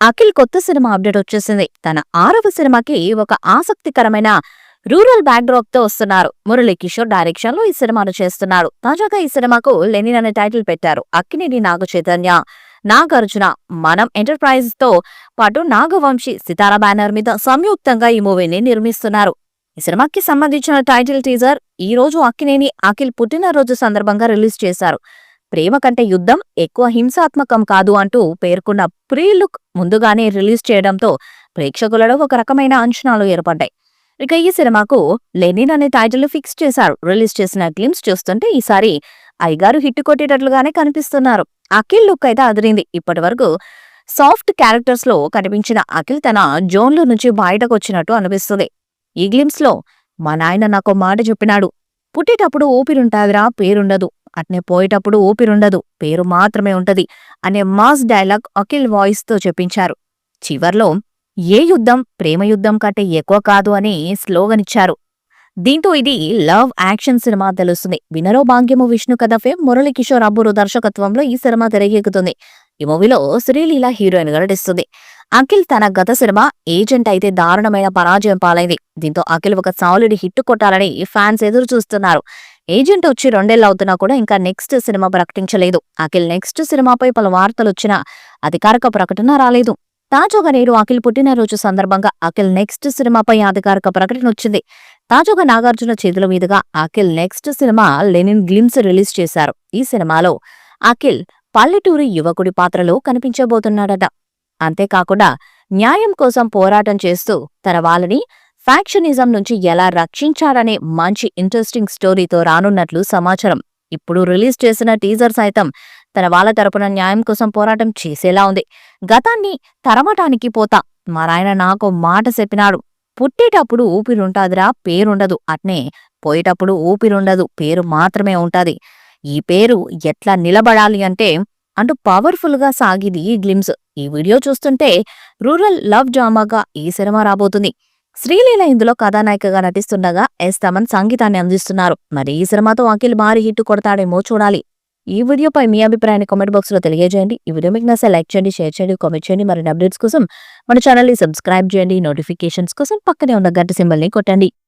అఖిల్ కొత్త cinema update వచ్చేసింది. తన 6వ సినిమాకి ఒక ఆసక్తికరమైన రూరల్ బ్యాక్డ్రాప్ తో వస్తున్నారు. మురళీ కిషోర్ డైరెక్షన్ లో ఈ సినిమాను చేస్తున్నారు. తాజాగా ఈ సినిమాకు లెనిన్ అనే టైటిల్ పెట్టారు. అక్కినేని నాగ చైతన్య, నాగార్జున, మనం ఎంటర్ప్రైజెస్ తో పాటు నాగవంశీ, సితారా బ్యానర్ మీద సంయుక్తంగా ఈ మూవీని నిర్మిస్తున్నారు. ఈ సినిమాకి సంబంధించిన టైటిల్ టీజర్ ఈ రోజు అక్కినేని అఖిల్ పుట్టినరోజు సందర్భంగా రిలీజ్ చేశారు. ప్రేమ కంటే యుద్ధం ఎక్కువ హింసాత్మకం కాదు అంటూ పేర్కొన్న ప్రీ లుక్ ముందుగానే రిలీజ్ చేయడంతో ప్రేక్షకులలో ఒక రకమైన అంచనాలు ఏర్పడ్డాయి. ఇక ఈ సినిమాకు లెనిన్ అనే టైటిల్ ఫిక్స్ చేశారు. రిలీజ్ చేసిన గ్లిమ్స్ చూస్తుంటే ఈసారి అయ్యగారు హిట్ కొట్టేటట్లుగానే కనిపిస్తున్నారు. అఖిల్ లుక్ అయితే అదిరింది. ఇప్పటి వరకు సాఫ్ట్ క్యారెక్టర్స్ లో కనిపించిన అఖిల్ తన జోన్లో నుంచి బయటకు వచ్చినట్టు అనిపిస్తుంది. ఈ గ్లిమ్స్ లో మా నాయన నాకో మాట చెప్పినాడు, పుట్టేటప్పుడు ఊపిరుంటాదిరా, పేరుండదు, అట్నే పోయేటప్పుడు ఊపిరుండదు, పేరు మాత్రమే ఉంటది అనే మాస్ డైలాగ్ అఖిల్ వాయిస్ తో చెప్పించారు. చివర్లో ఏ యుద్ధం ప్రేమ యుద్ధం కంటే ఎక్కువ కాదు అని స్లోగన్ ఇచ్చారు. దీంతో ఇది లవ్ యాక్షన్ సినిమా తెలుస్తుంది. వినరో భాగ్యము విష్ణు కథ ఫేమ్ మురళీ కిషోర్ అబ్బురు దర్శకత్వంలో ఈ సినిమా తెరకెక్కుతుంది. ఈ మూవీలో శ్రీలీల హీరోయిన్ గా నటిస్తుంది. అఖిల్ తన గత సినిమా ఏజెంట్ అయితే దారుణమైన పరాజయం పాలైంది. దీంతో అఖిల్ ఒక సాలిడ్ హిట్ కొట్టాలని ఫ్యాన్స్ ఎదురు చూస్తున్నారు. ఏజెంట్ వచ్చి 2 ఏళ్లు అవుతున్నా కూడా ఇంకా నెక్స్ట్ సినిమా ప్రకటించలేదు. అఖిల్ నెక్స్ట్ సినిమాపై పలు వార్తలొచ్చినా అధికారిక ప్రకటన రాలేదు. తాజాగా నేడు అఖిల్ పుట్టినరోజు సందర్భంగా అఖిల్ నెక్స్ట్ సినిమాపై అధికారిక ప్రకటన వచ్చింది. తాజాగా నాగార్జున చేతుల మీదుగా Akhil next cinema Lenin glimpse release చేశారు. ఈ సినిమాలో అఖిల్ పల్లెటూరి యువకుడి పాత్రలో కనిపించబోతున్నాడట. అంతేకాకుండా న్యాయం కోసం పోరాటం చేస్తూ తన వాళ్ళని ఫ్యాక్షనిజం నుంచి ఎలా రక్షించారనే మంచి ఇంట్రెస్టింగ్ స్టోరీతో రానున్నట్లు సమాచారం. ఇప్పుడు రిలీజ్ చేసిన టీజర్ సైతం తన వాళ్ళ తరపున న్యాయం కోసం పోరాటం చేసేలా ఉంది. గతాన్ని తరమటానికి పోతా, మా నాయన నాకో మాట చెప్పినాడు, పుట్టేటప్పుడు ఊపిరుంటాదిరా, పేరుండదు, అట్నే పోయేటప్పుడు ఊపిరుండదు, పేరు మాత్రమే ఉంటాది. ఈ పేరు ఎట్లా నిలబడాలి అంటూ పవర్ఫుల్ గా సాగిది ఈ గ్లిమ్స్. ఈ వీడియో చూస్తుంటే రూరల్ లవ్ డ్రామాగా ఈ సినిమా రాబోతుంది. శ్రీలీల ఇందులో కథానాయికగా నటిస్తుండగా తమన్ సంగీతాన్ని అందిస్తున్నారు. మరి ఈ సినిమాతో అఖిల్ భారీ హిట్ కొడతాడేమో చూడాలి. ఈ వీడియోపై మీ అభిప్రాయాన్ని కామెంట్ బాక్స్ లో తెలియజేయండి. ఈ వీడియో మీకు నచ్చితే లైక్ చేయండి, షేర్ చేయండి, కామెంట్ చేయండి. మరిన్ని అప్డేట్స్ కోసం మన ఛానల్ ని సబ్స్క్రైబ్ చేయండి. నోటిఫికేషన్స్ కోసం పక్కనే ఉన్న గంట సింబల్ ని కొట్టండి.